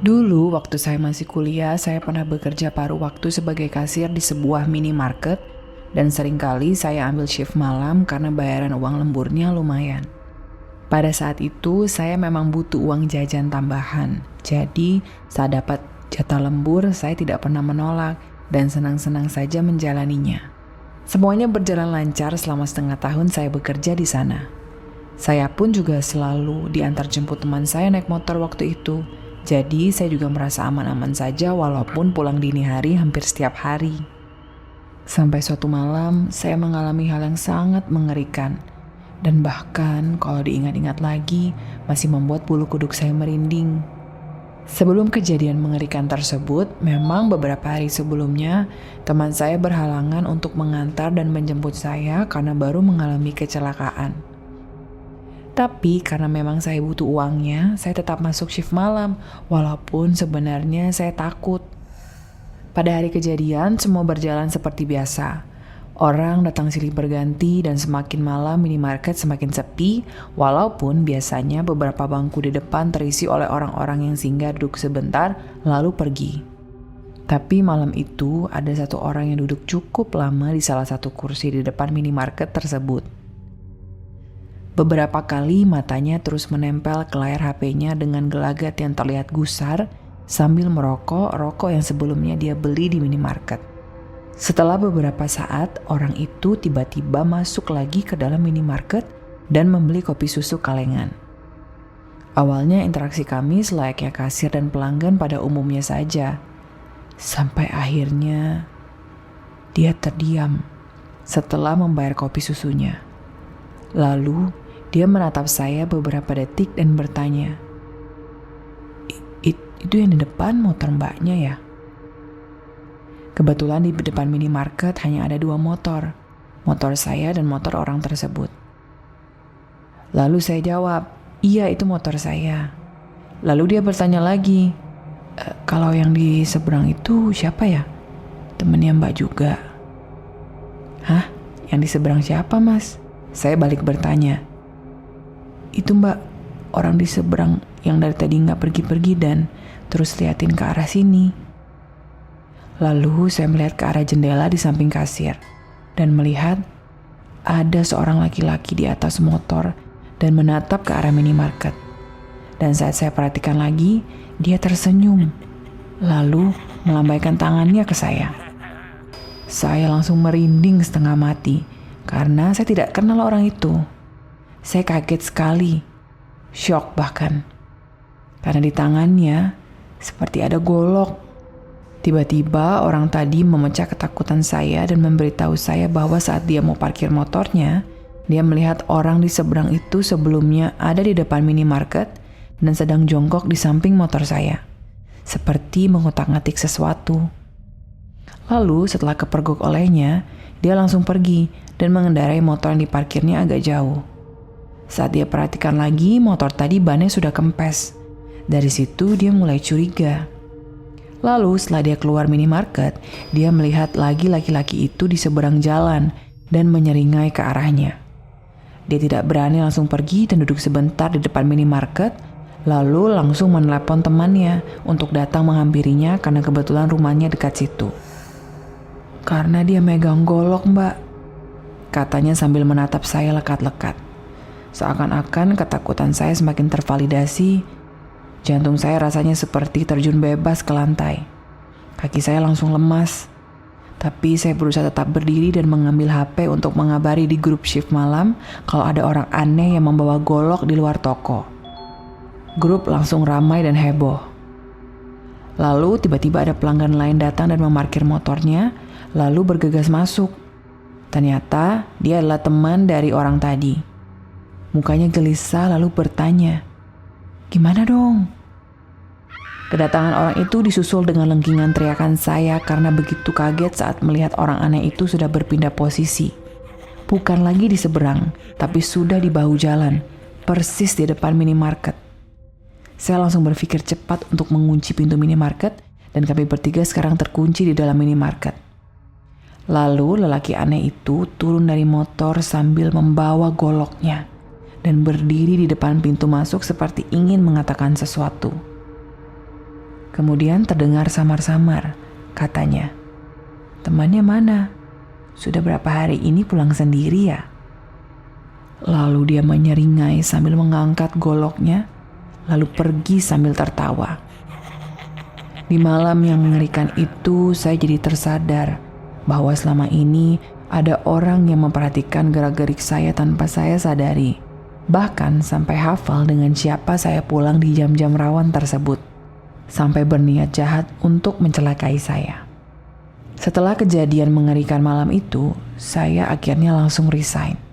Dulu waktu saya masih kuliah, saya pernah bekerja paruh waktu sebagai kasir di sebuah minimarket dan seringkali saya ambil shift malam karena bayaran uang lemburnya lumayan. Pada saat itu saya memang butuh uang jajan tambahan. Jadi saat dapat jatah lembur saya tidak pernah menolak dan senang-senang saja menjalaninya. Semuanya berjalan lancar selama setengah tahun saya bekerja di sana. Saya pun juga selalu diantar jemput teman saya naik motor waktu itu. Jadi saya juga merasa aman-aman saja walaupun pulang dini hari hampir setiap hari. Sampai suatu malam saya mengalami hal yang sangat mengerikan. Dan bahkan kalau diingat-ingat lagi masih membuat bulu kuduk saya merinding. Sebelum kejadian mengerikan tersebut, memang beberapa hari sebelumnya teman saya berhalangan untuk mengantar dan menjemput saya karena baru mengalami kecelakaan. Tapi karena memang saya butuh uangnya, saya tetap masuk shift malam, walaupun sebenarnya saya takut. Pada hari kejadian, semua berjalan seperti biasa. Orang datang silih berganti dan semakin malam minimarket semakin sepi, walaupun biasanya beberapa bangku di depan terisi oleh orang-orang yang singgah duduk sebentar, lalu pergi. Tapi malam itu ada satu orang yang duduk cukup lama di salah satu kursi di depan minimarket tersebut. Beberapa kali matanya terus menempel ke layar HP-nya dengan gelagat yang terlihat gusar sambil merokok rokok yang sebelumnya dia beli di minimarket. Setelah beberapa saat, orang itu tiba-tiba masuk lagi ke dalam minimarket dan membeli kopi susu kalengan. Awalnya interaksi kami selayaknya kasir dan pelanggan pada umumnya saja. Sampai akhirnya dia terdiam setelah membayar kopi susunya. Lalu dia menatap saya beberapa detik dan bertanya, Itu yang di depan motor mbaknya ya?" Kebetulan di depan minimarket hanya ada 2 motor, motor saya dan motor orang tersebut. Lalu saya jawab, "Iya, itu motor saya." Lalu dia bertanya lagi, "Kalau yang di seberang itu siapa ya? Temennya mbak juga?" "Hah? Yang di seberang siapa, Mas?" Saya balik bertanya. "Itu mbak, orang di seberang yang dari tadi nggak pergi-pergi dan terus liatin ke arah sini." Lalu saya melihat ke arah jendela di samping kasir dan melihat ada seorang laki-laki di atas motor dan menatap ke arah minimarket. Dan saat saya perhatikan lagi, dia tersenyum, lalu melambaikan tangannya ke saya. Saya langsung merinding setengah mati karena saya tidak kenal orang itu. Saya kaget sekali, syok bahkan. Karena di tangannya seperti ada golok. Tiba-tiba orang tadi memecah ketakutan saya dan memberitahu saya bahwa saat dia mau parkir motornya, dia melihat orang di seberang itu sebelumnya ada di depan minimarket dan sedang jongkok di samping motor saya, seperti mengutak-ngatik sesuatu. Lalu setelah kepergok olehnya, dia langsung pergi dan mengendarai motor yang diparkirnya agak jauh. Saat dia perhatikan lagi, motor tadi bannya sudah kempes. Dari situ dia mulai curiga. Lalu setelah dia keluar minimarket, dia melihat lagi laki-laki itu di seberang jalan dan menyeringai ke arahnya. Dia tidak berani langsung pergi dan duduk sebentar di depan minimarket, lalu langsung menelepon temannya untuk datang menghampirinya karena kebetulan rumahnya dekat situ. "Karena dia megang golok, mbak," katanya sambil menatap saya lekat-lekat. Seakan-akan ketakutan saya semakin tervalidasi. Jantung saya rasanya seperti terjun bebas ke lantai. Kaki saya langsung lemas. Tapi saya berusaha tetap berdiri dan mengambil HP untuk mengabari di grup shift malam kalau ada orang aneh yang membawa golok di luar toko. Grup langsung ramai dan heboh. Lalu tiba-tiba ada pelanggan lain datang dan memarkir motornya, lalu bergegas masuk. Ternyata dia adalah teman dari orang tadi. Mukanya gelisah lalu bertanya, "Gimana dong?" Kedatangan orang itu disusul dengan lengkingan teriakan saya karena begitu kaget saat melihat orang aneh itu sudah berpindah posisi. Bukan lagi di seberang, tapi sudah di bahu jalan, persis di depan minimarket. Saya langsung berpikir cepat untuk mengunci pintu minimarket dan kami bertiga sekarang terkunci di dalam minimarket. Lalu lelaki aneh itu turun dari motor sambil membawa goloknya dan berdiri di depan pintu masuk seperti ingin mengatakan sesuatu. Kemudian terdengar samar-samar, katanya, "Temannya mana? Sudah berapa hari ini pulang sendiri ya?" Lalu dia menyeringai sambil mengangkat goloknya, lalu pergi sambil tertawa. Di malam yang mengerikan itu, saya jadi tersadar bahwa selama ini ada orang yang memperhatikan gerak-gerik saya tanpa saya sadari. Bahkan sampai hafal dengan siapa saya pulang di jam-jam rawan tersebut. Sampai berniat jahat untuk mencelakai saya. Setelah kejadian mengerikan malam itu, saya akhirnya langsung resign.